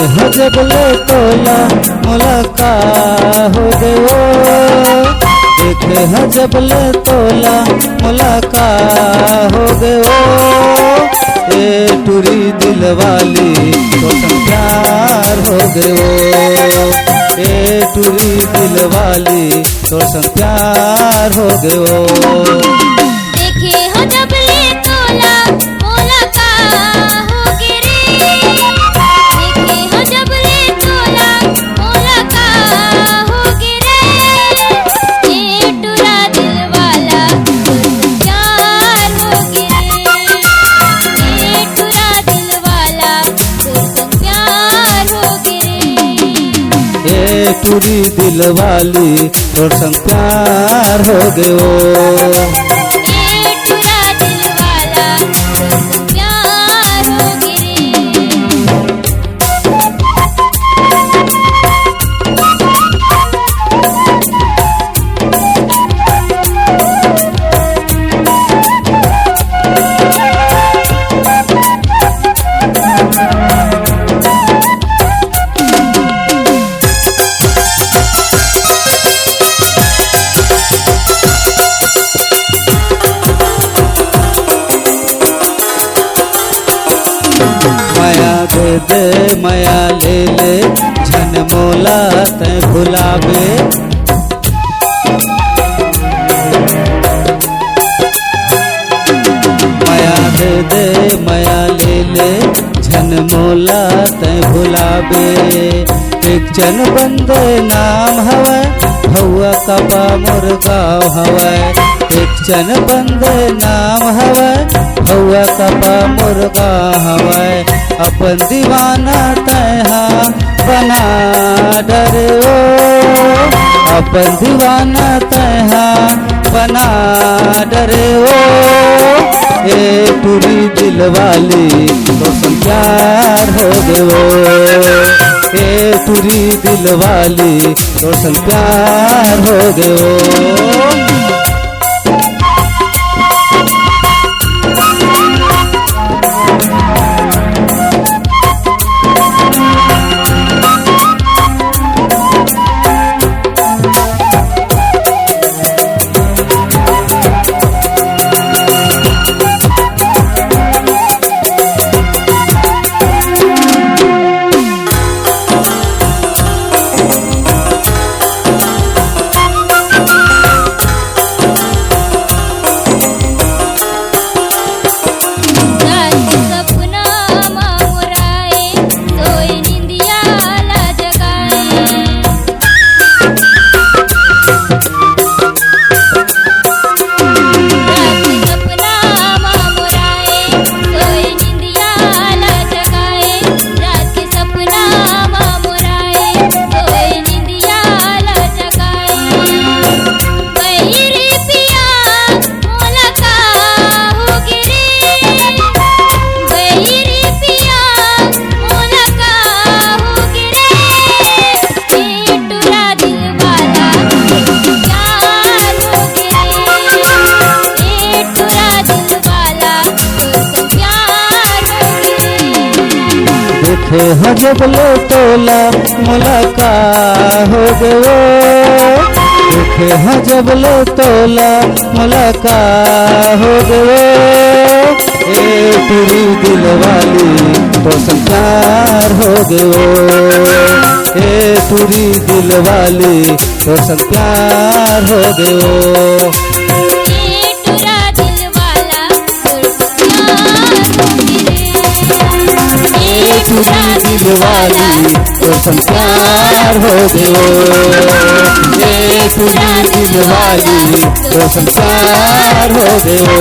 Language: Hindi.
हो जबले तोला मुलाकात हो गयो, देखे हो जबले तोला मुलाकात हो गयो। ए टूरी दिल वाली तो प्यार हो गयो, ए टूरी दिल वाली तो प्यार हो गयो। देखे हो जबले तोला मुलाकात हो गे रे, देखे हो जबले तोला मुलाकात हो गे रे। ए टूरा दिल वाला प्यार हो गे रे, ए टूरा दिल वाला प्यार हो गे रे। ए टूरी दिल वाली तोर संग प्यार हो गयो। ए टूरा दिल वाला प्यार हो गे रे। माया दे दे माया ले ले झन मोला ते भुलावे। माया दे दे माया ले ले झन मोला ते भुलावे। एक जन बंदे नाम हवै भौआ कपा मोर गाँव हवै। एक जन बंदे नाम हवै भौआ कपा मोर गाँव हवै। अपन दीवाना तैहा बना डरे ओ, अपन दीवाना तैहा बना डरे ओ। ए टूरी दिल वाली तो प्यार हो गयो, ए टूरी दिल वाली तो प्यार हो गयो। देखे हो जबले तोला मुलाकात हो गयो, देखे हो जबले तोला मुलाकात हो गयो। ए टूरी दिल वाली तो प्यार हो गयो, ए टूरी दिल वाली तो प्यार हो गयो। टूरी दिल वाली तो प्यार हो गयो, ए टूरी दिल वाली तो प्यार हो गयो।